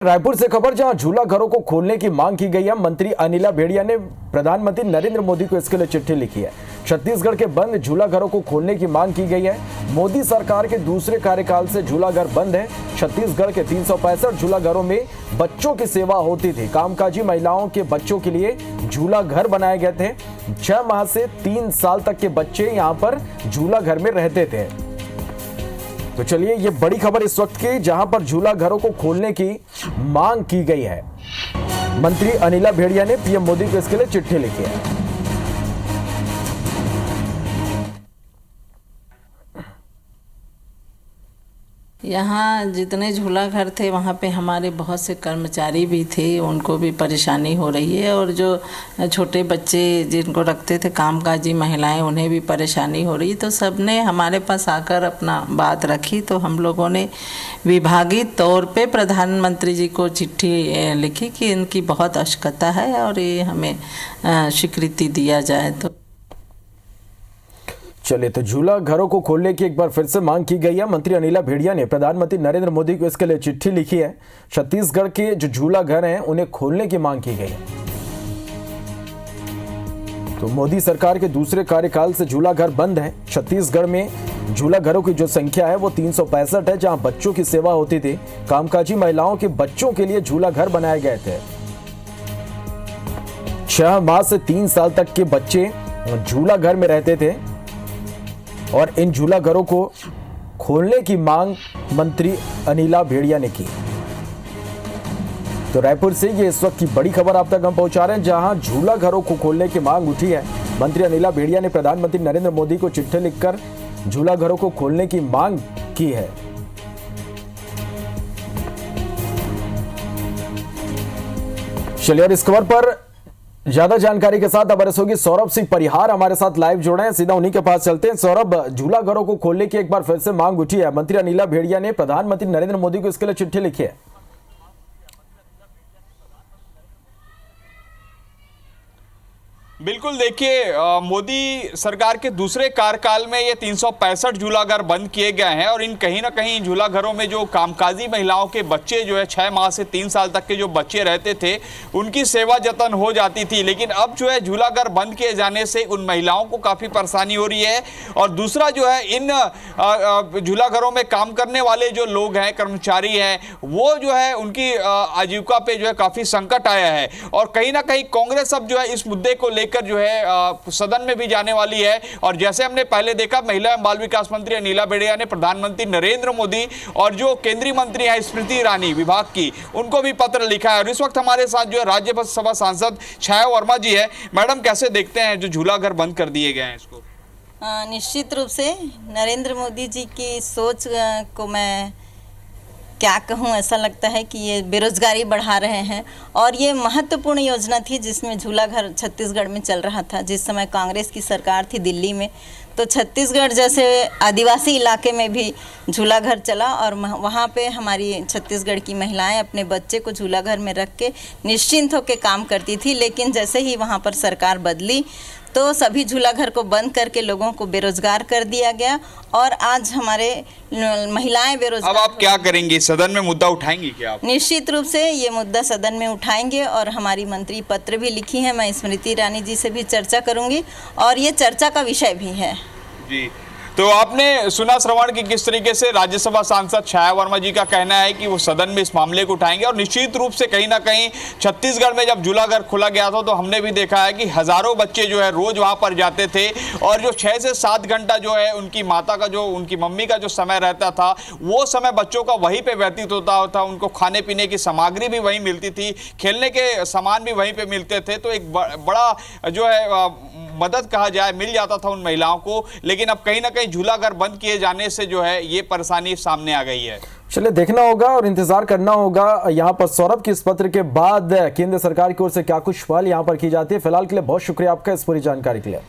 रायपुर से खबर, जहां झूला घरों को खोलने की मांग की गई है। मंत्री अनिला भेड़िया ने प्रधानमंत्री नरेंद्र मोदी को इसके लिए चिट्ठी लिखी है। छत्तीसगढ़ के बंद झूला घरों को खोलने की मांग की गई है। मोदी सरकार के दूसरे कार्यकाल से झूला घर बंद है। छत्तीसगढ़ के 365 झूला घरों में बच्चों की सेवा होती थी। कामकाजी महिलाओं के बच्चों के लिए झूला घर बनाए गए थे। 6 माह से 3 साल तक के बच्चे यहाँ पर झूला घर में रहते थे। तो चलिए, ये बड़ी खबर इस वक्त की, जहां पर झूला घरों को खोलने की मांग की गई है। मंत्री अनिला भेड़िया ने पीएम मोदी को इसके लिए चिट्ठी लिखी है। यहाँ जितने झूला घर थे वहाँ पे हमारे बहुत से कर्मचारी भी थे, उनको भी परेशानी हो रही है। और जो छोटे बच्चे जिनको रखते थे कामकाजी महिलाएं, उन्हें भी परेशानी हो रही है। तो सबने हमारे पास आकर अपना बात रखी, तो हम लोगों ने विभागीय तौर पे प्रधानमंत्री जी को चिट्ठी लिखी कि इनकी बहुत आवश्यकता है और ये हमें स्वीकृति दिया जाए। तो चलिए, तो झूला घरों को खोलने की एक बार फिर से मांग की गई है। मंत्री अनिला भेड़िया ने प्रधानमंत्री नरेंद्र मोदी को इसके लिए चिट्ठी लिखी है। छत्तीसगढ़ के जो झूला घर हैं उन्हें खोलने की मांग की गई है। तो मोदी सरकार के दूसरे कार्यकाल से झूला घर बंद है। छत्तीसगढ़ में झूला घरों की जो संख्या है वो 365 है, जहां बच्चों की सेवा होती थी। कामकाजी महिलाओं के बच्चों के लिए झूला घर बनाए गए थे। 6 माह से 3 साल तक के बच्चे झूला घर में रहते थे और इन झूला घरों को खोलने की मांग मंत्री अनिला भेड़िया ने की। तो रायपुर से ये इस वक्त की बड़ी खबर आप तक हम पहुंचा रहे हैं, जहां झूला घरों को खोलने की मांग उठी है। मंत्री अनिला भेड़िया ने प्रधानमंत्री नरेंद्र मोदी को चिट्ठी लिखकर झूला घरों को खोलने की मांग की है। चलिए, और इस खबर पर ज्यादा जानकारी के साथ हमारे सहयोगी सौरभ सिंह परिहार हमारे साथ लाइव जुड़े हैं। सीधा उन्हीं के पास चलते हैं। सौरभ, झूला घरों को खोलने की एक बार फिर से मांग उठी है। मंत्री अनिला भेड़िया ने प्रधानमंत्री नरेंद्र मोदी को इसके लिए चिट्ठी लिखी है। बिल्कुल, देखिए, मोदी सरकार के दूसरे कार्यकाल में ये 365 झूला घर बंद किए गए हैं और इन कहीं ना कहीं झूला घरों में जो कामकाजी महिलाओं के बच्चे जो है 6 माह से 3 साल तक के जो बच्चे रहते थे, उनकी सेवा जतन हो जाती थी। लेकिन अब जो है झूला घर बंद किए जाने से उन महिलाओं को काफ़ी परेशानी हो रही है। और दूसरा जो है, इन झूला घरों में काम करने वाले जो लोग हैं, कर्मचारी हैं, वो जो है उनकी आजीविका पे जो है काफ़ी संकट आया है। और कहीं ना कहीं कांग्रेस अब जो है इस मुद्दे को लेकर जो है सदन में भी जाने वाली है। और जैसे हमने पहले देखा, महिला एवं बाल विकास मंत्री अनिला भेड़िया ने प्रधानमंत्री नरेंद्र मोदी और जो केंद्रीय मंत्री है स्मृति ईरानी विभाग की, उनको भी पत्र लिखा है। और इस वक्त हमारे साथ जो है राज्यसभा सांसद छाया वर्मा जी है। मैडम, कैसे देखते हैं जो झूला घर बंद कर दिए गए हैं इसको? निश्चित रूप से नरेंद्र मोदी जी की सोच को मैं क्या कहूँ, ऐसा लगता है कि ये बेरोजगारी बढ़ा रहे हैं। और ये महत्वपूर्ण योजना थी जिसमें झूला घर छत्तीसगढ़ में चल रहा था। जिस समय कांग्रेस की सरकार थी दिल्ली में, तो छत्तीसगढ़ जैसे आदिवासी इलाके में भी झूला घर चला और वहाँ पे हमारी छत्तीसगढ़ की महिलाएं अपने बच्चे को झूला घर में रख के निश्चिंत होकर काम करती थी। लेकिन जैसे ही वहाँ पर सरकार बदली तो सभी झूला घर को बंद करके लोगों को बेरोजगार कर दिया गया और आज हमारे महिलाएं बेरोजगार। अब आप क्या करेंगे? सदन में मुद्दा उठाएंगे क्या आप? निश्चित रूप से ये मुद्दा सदन में उठाएंगे और हमारी मंत्री पत्र भी लिखी है। मैं स्मृति ईरानी जी से भी चर्चा करूंगी और ये चर्चा का विषय भी है। जी, तो आपने सुना श्रवण की किस तरीके से राज्यसभा सांसद छाया वर्मा जी का कहना है कि वो सदन में इस मामले को उठाएंगे। और निश्चित रूप से कहीं ना कहीं छत्तीसगढ़ में जब झूला घर खोला गया था तो हमने भी देखा है कि हजारों बच्चे जो है रोज वहां पर जाते थे और जो 6 से 7 घंटा जो है उनकी माता का, जो उनकी मम्मी का जो समय रहता था, वो समय बच्चों का वहीं पे व्यतीत होता था। उनको खाने पीने की सामग्री भी वहीं मिलती थी, खेलने के सामान भी वहीं पे मिलते थे। तो एक बड़ा जो है मदद कहा जाए मिल जाता था उन महिलाओं को। लेकिन अब कहीं ना कहीं झूला घर बंद किए जाने से जो है ये परेशानी सामने आ गई है। चलिए, देखना होगा और इंतजार करना होगा यहाँ पर सौरभ की इस पत्र के बाद केंद्र सरकार की ओर से क्या कुछ पहल यहाँ पर की जाती है। फिलहाल के लिए बहुत शुक्रिया आपका इस पूरी जानकारी के लिए।